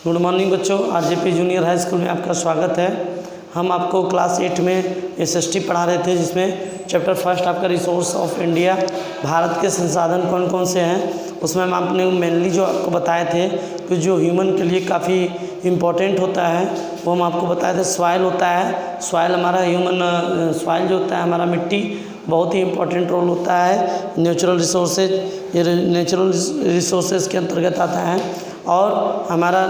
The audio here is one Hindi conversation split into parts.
गुड मॉर्निंग बच्चों, आरजेपी जूनियर हाई स्कूल में आपका स्वागत है। हम आपको क्लास 8 में एसएसटी पढ़ा रहे थे, जिसमें चैप्टर फर्स्ट आपका रिसोर्स ऑफ इंडिया, भारत के संसाधन कौन कौन से हैं, उसमें हम आपने मेनली जो आपको बताए थे कि जो ह्यूमन के लिए काफ़ी इम्पोर्टेंट होता है वो हम आपको बताए थे। सॉइल होता है, सॉइल हमारा ह्यूमन सॉइल जो होता है हमारा मिट्टी बहुत ही इम्पोर्टेंट रोल होता है। नेचुरल रिसोर्सेज, ये नेचुरल रिसोर्सेज के अंतर्गत आता है। और हमारा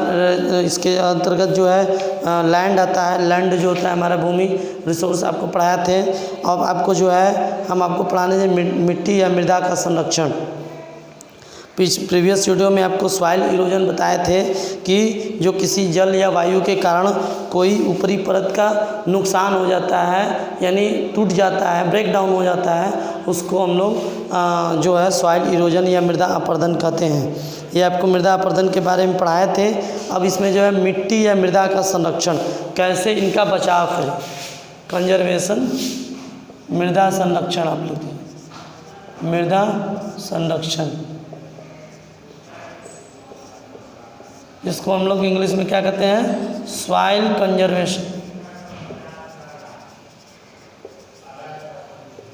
इसके अंतर्गत जो है लैंड आता है। लैंड जो होता है हमारा भूमि रिसोर्स आपको पढ़ाए थे। अब आपको जो है हम आपको पढ़ाने से मिट्टी या मृदा का संरक्षण। प्रीवियस वीडियो में आपको सॉइल इरोजन बताए थे कि जो किसी जल या वायु के कारण कोई ऊपरी परत का नुकसान हो जाता है, यानी टूट जाता है, ब्रेक डाउन हो जाता है, उसको हम लोग जो है सॉइल इरोजन या मृदा अपरदन कहते हैं। ये आपको मृदा अपरदन के बारे में पढ़ाए थे। अब इसमें जो है मिट्टी या मृदा का संरक्षण, कैसे इनका बचाव करें, कंजर्वेशन, मृदा संरक्षण आप लिखते हैं, मृदा संरक्षण, जिसको हम लोग इंग्लिश में क्या कहते हैं, सॉइल कंजर्वेशन।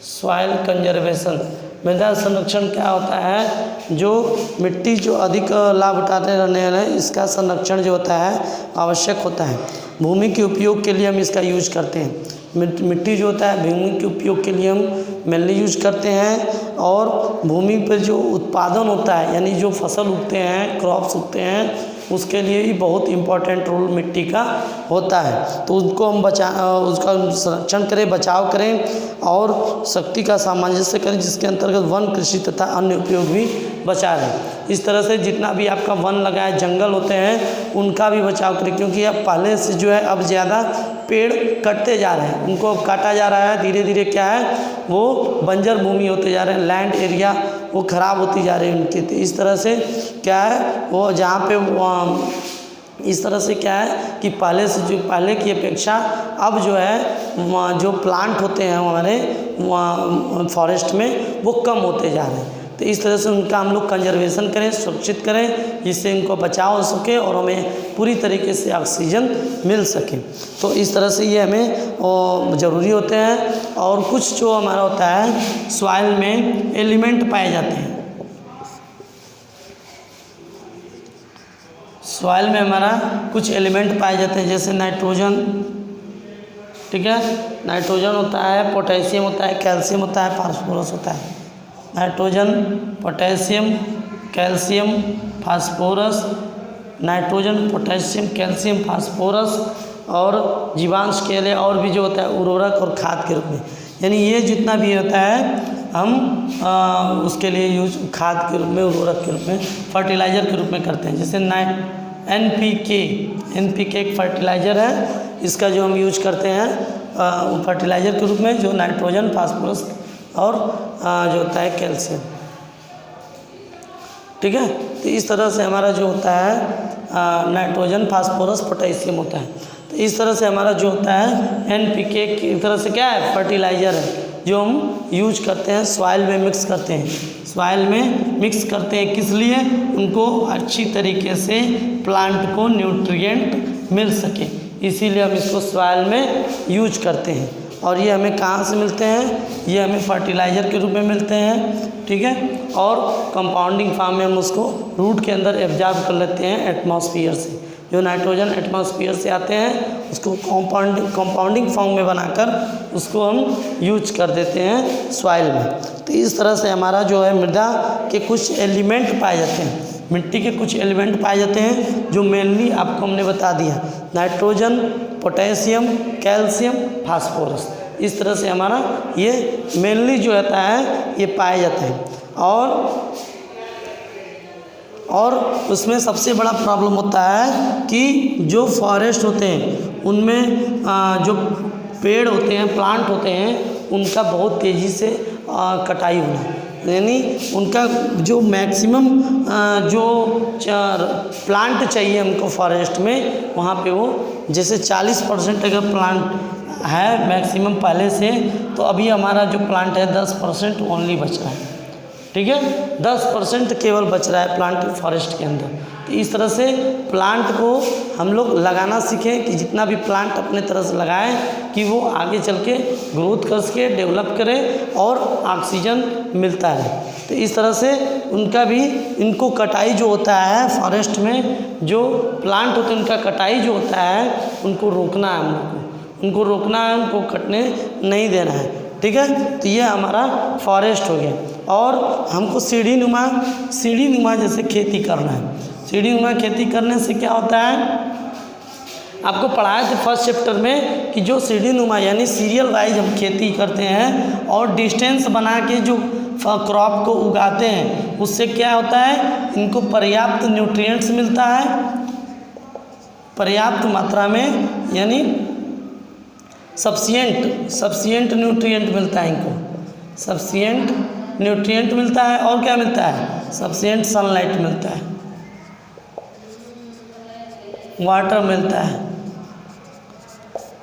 सॉइल कंजर्वेशन, मृदा संरक्षण क्या होता है, जो मिट्टी जो अधिक लाभ उठाते रहने हैं इसका संरक्षण जो होता है आवश्यक होता है। भूमि के उपयोग के लिए हम इसका यूज करते हैं। मिट्टी जो होता है भूमि के उपयोग के लिए हम मेनली यूज करते हैं। और भूमि पर जो उत्पादन होता है, यानी जो फसल उगते हैं, क्रॉप्स उगते हैं, उसके लिए भी बहुत इम्पोर्टेंट रोल मिट्टी का होता है। तो उसको हम उसका संरक्षण करें, बचाव करें और शक्ति का सामंजस्य करें, जिसके अंतर्गत वन, कृषि तथा अन्य उपयोग भी बचा रहे। इस तरह से जितना भी आपका वन लगा है, जंगल होते हैं, उनका भी बचाव करें, क्योंकि अब पहले से जो है अब ज़्यादा पेड़ कटते जा रहे हैं, उनको अब काटा जा रहा है। धीरे धीरे क्या है वो बंजर भूमि होते जा रहे हैं, लैंड एरिया वो ख़राब होती जा रही है उनकी। तो इस तरह से क्या है वो जहाँ पे इस तरह से क्या है कि पहले की अपेक्षा अब जो है जो प्लांट होते हैं हमारे फॉरेस्ट में वो कम होते जा रहे हैं। तो इस तरह से उनका हम लोग कंजर्वेशन करें, सुरक्षित करें, जिससे इनको बचाव हो सके और हमें पूरी तरीके से ऑक्सीजन मिल सके। तो इस तरह से ये हमें ज़रूरी होते हैं। और कुछ जो हमारा होता है सॉइल में एलिमेंट पाए जाते हैं। सॉइल में हमारा कुछ एलिमेंट पाए जाते हैं, जैसे नाइट्रोजन, ठीक है, नाइट्रोजन होता है, पोटेशियम होता है, कैल्शियम होता है, फास्फोरस होता है। Nitrogen, potassium, calcium, phosphorus, nitrogen, potassium, calcium, phosphorus और जीवांश के लिए और भी जो होता है उर्वरक और खाद के रूप में। यानी ये जितना भी होता है हम उसके लिए यूज खाद के रूप में, उर्वरक के रूप में, फर्टिलाइज़र के रूप में करते हैं। जैसे एनपीके एक फर्टिलाइज़र है, इसका जो हम यूज करते हैं फर्टिलाइज़र के रूप में, जो नाइट्रोजन, फास्फोरस और जो होता है कैल्शियम, ठीक है। तो इस तरह से हमारा जो होता है नाइट्रोजन, फास्फोरस, पोटेशियम होता है। तो इस तरह से हमारा जो होता है एनपीके की तरह से क्या है फर्टिलाइज़र है, जो हम यूज करते हैं सॉइल में मिक्स करते हैं। सॉइल में मिक्स करते हैं किस लिए, उनको अच्छी तरीके से प्लांट को न्यूट्रिएंट मिल सके, इसीलिए हम इसको सॉइल में यूज करते हैं। और ये हमें कहाँ से मिलते हैं, ये हमें फर्टिलाइज़र के रूप में मिलते हैं, ठीक है। और कंपाउंडिंग फॉर्म में हम उसको रूट के अंदर एब्जॉर्ब कर लेते हैं एटमॉस्फेयर से। जो नाइट्रोजन एटमॉस्फेयर से आते हैं उसको कंपाउंडिंग फॉर्म में बनाकर उसको हम यूज कर देते हैं सॉइल में। तो इस तरह से हमारा जो है मृदा के कुछ एलिमेंट पाए जाते हैं, मिट्टी के कुछ एलिमेंट पाए जाते हैं, जो मेनली आपको हमने बता दिया, नाइट्रोजन, पोटेशियम, कैल्शियम, फास्फोरस। इस तरह से हमारा ये मेनली जो होता है ये पाए जाते हैं। और उसमें सबसे बड़ा प्रॉब्लम होता है कि जो फॉरेस्ट होते हैं उनमें जो पेड़ होते हैं, प्लांट होते हैं, उनका बहुत तेज़ी से कटाई होना, यानी उनका जो मैक्सिमम जो प्लांट चाहिए हमको फॉरेस्ट में, वहाँ पे वो जैसे 40% अगर प्लांट है मैक्सिमम पहले से, तो अभी हमारा जो प्लांट है 10% ओनली बच रहा है, ठीक है, 10% केवल बच रहा है प्लांट फॉरेस्ट के अंदर। तो इस तरह से प्लांट को हम लोग लगाना सीखें कि जितना भी प्लांट अपने तरह से लगाएं कि वो आगे चल के ग्रोथ कर सके, डेवलप करे और ऑक्सीजन मिलता है। तो इस तरह से उनका भी, इनको कटाई जो होता है फॉरेस्ट में जो प्लांट होते हैं उनका कटाई जो होता है उनको रोकना है, हम लोग को उनको रोकना है, उनको कटने नहीं देना है। ठीक है, तो ये हमारा फॉरेस्ट हो गया। और हमको सीढ़ी नुमा जैसे खेती करना है। सीढ़ी नुमा खेती करने से क्या होता है, आपको पढ़ाए थे फर्स्ट चैप्टर में कि जो सीढ़ी नुमा यानी सीरियल वाइज हम खेती करते हैं और डिस्टेंस बना के जो क्रॉप को उगाते हैं उससे क्या होता है, इनको पर्याप्त न्यूट्रिएंट्स मिलता है, पर्याप्त मात्रा में, यानी सफिशिएंट न्यूट्रिएंट मिलता है, इनको सफिशिएंट न्यूट्रिएंट मिलता है। और क्या मिलता है, सफिशिएंट सनलाइट मिलता है, वाटर मिलता है।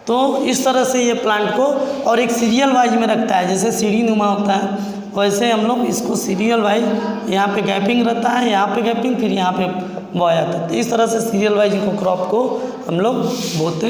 तो इस तरह से ये प्लांट को और एक सीरियल वाइज में रखता है, जैसे सीढ़ी नुमा होता है वैसे हम लोग इसको सीरियल वाइज, यहाँ पे गैपिंग रहता है, यहाँ पे गैपिंग, फिर यहाँ पे बोया जाता है। तो इस तरह से सीरियल वाइज इनको क्रॉप को हम लोग बोते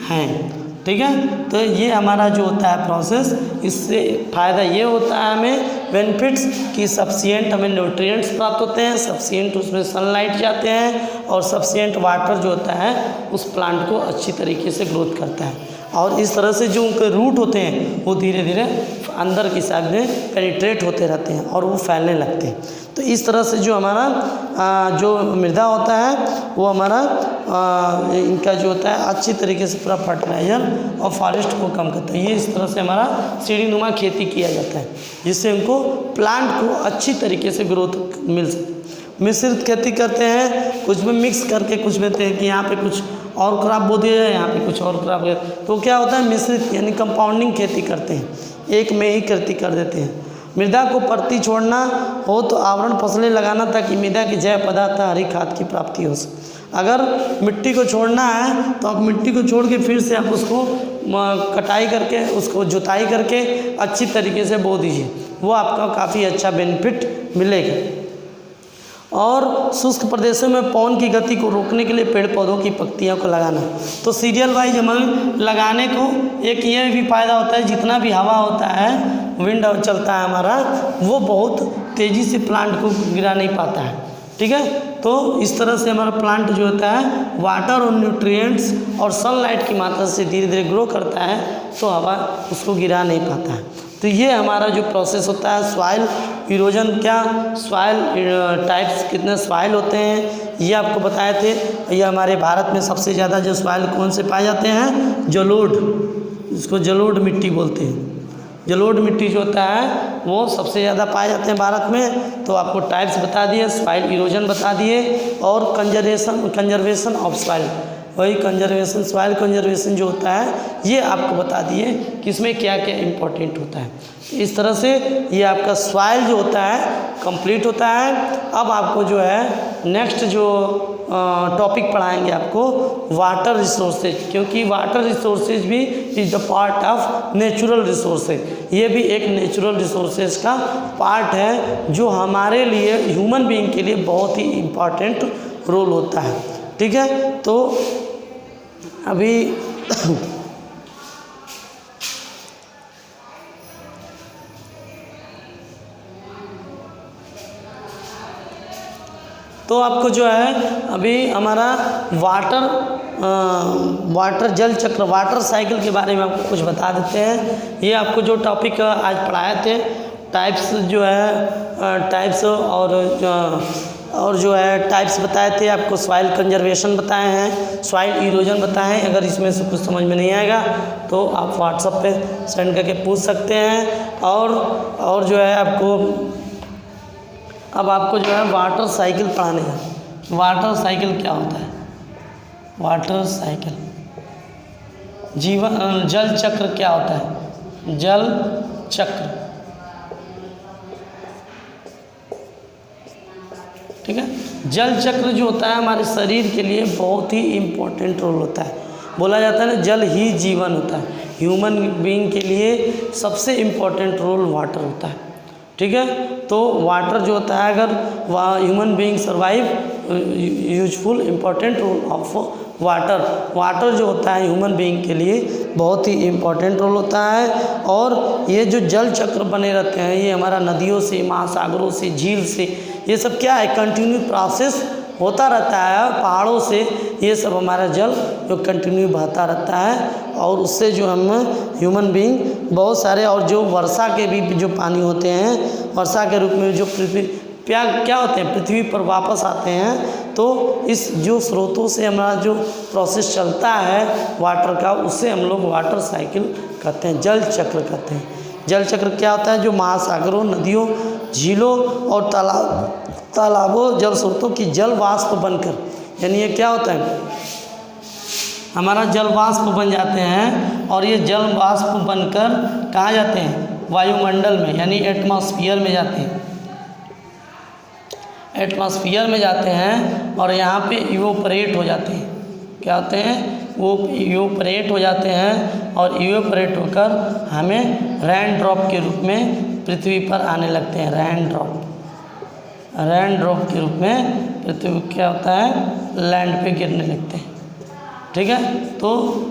हैं। ठीक है, तो ये हमारा जो होता है प्रोसेस, इससे फ़ायदा ये होता है हमें बेनिफिट्स कि सफिशिएंट हमें न्यूट्रिएंट्स प्राप्त होते हैं, सफिशिएंट उसमें सनलाइट जाते हैं और सफिशिएंट वाटर जो होता है उस प्लांट को अच्छी तरीके से ग्रोथ करता है। और इस तरह से जो उनके रूट होते हैं वो धीरे धीरे अंदर की साइड में पेनिट्रेट होते रहते हैं और वो फैलने लगते हैं। तो इस तरह से जो हमारा जो मृदा होता है वो हमारा इनका जो होता है अच्छी तरीके से पूरा फर्टिलाइजर और फॉरेस्ट को कम करता है। ये इस तरह से हमारा सीढ़ी नुमा खेती किया जाता है जिससे उनको प्लांट को अच्छी तरीके से ग्रोथ मिल सके। मिश्रित खेती करते हैं, कुछ में मिक्स करके, कुछ में कि यहाँ पे कुछ और क्रॉप बो दिया जाए, यहाँ पे कुछ और क्रॉप, तो क्या होता है मिश्रित यानी कंपाउंडिंग खेती करते हैं, एक में ही खेती कर देते हैं। मृदा को परती छोड़ना हो तो आवरण फसलें लगाना ताकि मृदा के जैव पदार्थ हरी खाद की प्राप्ति हो सके। अगर मिट्टी को छोड़ना है तो आप मिट्टी को छोड़ के फिर से आप उसको कटाई करके, उसको जुताई करके अच्छी तरीके से बो दीजिए, वो आपका काफ़ी अच्छा बेनिफिट मिलेगा। और शुष्क प्रदेशों में पवन की गति को रोकने के लिए पेड़ पौधों की पत्तियों को लगाना। तो सीरियल वाइज हमें लगाने को एक ये भी फ़ायदा होता है, जितना भी हवा होता है, विंड चलता है हमारा, वो बहुत तेज़ी से प्लांट को गिरा नहीं पाता है। ठीक है, तो इस तरह से हमारा प्लांट जो होता है वाटर और न्यूट्रिएंट्स और सनलाइट की मात्रा से धीरे धीरे ग्रो करता है, तो हवा उसको गिरा नहीं पाता है। तो ये हमारा जो प्रोसेस होता है सॉइल इरोजन, क्या सॉइल टाइप्स, कितने सॉइल होते हैं ये आपको बताए थे। ये हमारे भारत में सबसे ज़्यादा जो सॉइल कौन से पाए जाते हैं, जलोढ़, इसको जलोढ़ मिट्टी बोलते हैं। जलोढ़ मिट्टी जो होता है वो सबसे ज़्यादा पाए जाते हैं भारत में। तो आपको टाइप्स बता दिए, सॉइल इरोजन बता दिए और कंजर्वेशन ऑफ सॉइल, वही कंजर्वेशन, सॉइल कंजर्वेशन जो होता है ये आपको बता दिए कि इसमें क्या क्या इम्पोर्टेंट होता है। इस तरह से ये आपका सॉइल जो होता है कंप्लीट होता है। अब आपको जो है नेक्स्ट जो टॉपिक पढ़ाएंगे आपको वाटर रिसोर्सेज, क्योंकि वाटर रिसोर्सेज भी is the part of natural resources. ये भी एक नेचुरल रिसोर्सेज का पार्ट है जो हमारे लिए, ह्यूमन बीइंग के लिए बहुत ही इम्पॉर्टेंट रोल होता है। ठीक है, तो अभी तो आपको जो है अभी हमारा वाटर जल चक्र, वाटर साइकिल के बारे में आपको कुछ बता देते हैं। ये आपको जो टॉपिक आज पढ़ाए थे, टाइप्स जो है टाइप्स और जो है टाइप्स बताए थे आपको, सॉइल कंजर्वेशन बताए हैं, सॉइल इरोजन बताए हैं। अगर इसमें से कुछ समझ में नहीं आएगा तो आप व्हाट्सएप पे सेंड करके पूछ सकते हैं। और जो है आपको अब आपको जो है वाटर साइकिल पढ़ाने हैं। वाटर साइकिल क्या होता है, वाटर साइकिल, जीवन जल चक्र क्या होता है, जल चक्र। ठीक है, जल चक्र जो होता है हमारे शरीर के लिए बहुत ही इम्पोर्टेंट रोल होता है। बोला जाता है ना जल ही जीवन होता है। ह्यूमन बीइंग के लिए सबसे इम्पोर्टेंट रोल वाटर होता है। ठीक है, तो वाटर जो होता है, अगर human being survive, useful important role of water. Water जो होता है ह्यूमन बीइंग के लिए बहुत ही इम्पोर्टेंट रोल होता है। और ये जो जल चक्र बने रहते हैं, ये हमारा नदियों से, महासागरों से, झील से, ये सब क्या है, कंटिन्यू प्रोसेस होता रहता है। पहाड़ों से ये सब हमारा जल जो कंटिन्यू बहता रहता है, और उससे जो हम ह्यूमन बीइंग बहुत सारे, और जो वर्षा के भी जो पानी होते हैं, वर्षा के रूप में जो पृथ्वी क्या होते हैं, पृथ्वी पर वापस आते हैं। तो इस जो स्रोतों से हमारा जो प्रोसेस चलता है वाटर का, उससे हम लोग वाटर साइकिल कहते हैं, जल चक्र कहते हैं। जल चक्र क्या होता है, जो महासागरों, नदियों, झीलों और तालाबों, जल स्रोतों की जल वाष्प बनकर, यानी ये क्या होता है, हमारा जल वाष्प बन जाते हैं, और ये जल वाष्प बनकर कहाँ जाते हैं, वायुमंडल में, यानी एटमॉस्फेयर में जाते हैं। एटमॉस्फेयर में जाते हैं और यहाँ पे इवोपरेट हो जाते हैं। क्या होते हैं, वो इवोपरेट हो जाते हैं, और इवोपरेट होकर हमें रेन ड्रॉप के रूप में पृथ्वी पर आने लगते हैं। रेन ड्रॉप के रूप में पृथ्वी क्या होता है, लैंड पे गिरने लगते हैं। ठीक है, तो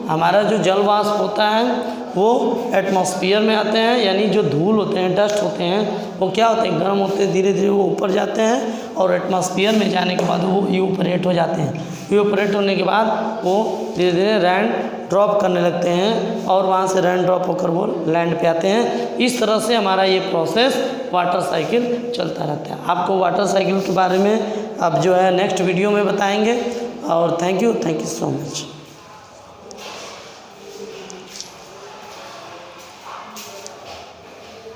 हमारा जो जल वाष्प होता है वो एटमॉस्फेयर में आते हैं, यानी जो धूल होते हैं, डस्ट होते हैं, वो क्या होते हैं, गर्म होते हैं, धीरे धीरे वो ऊपर जाते हैं, और एटमॉस्फेयर में जाने के बाद वो इवोपरेट हो जाते हैं। इवोपरेट होने के बाद वो धीरे धीरे रेन ड्रॉप करने लगते हैं, और वहाँ से रेन ड्रॉप होकर वो लैंड पे आते हैं। इस तरह से हमारा ये प्रोसेस वाटर साइकिल चलता रहता है। आपको वाटर साइकिल के बारे में अब जो है नेक्स्ट वीडियो में बताएंगे। और थैंक यू सो मच।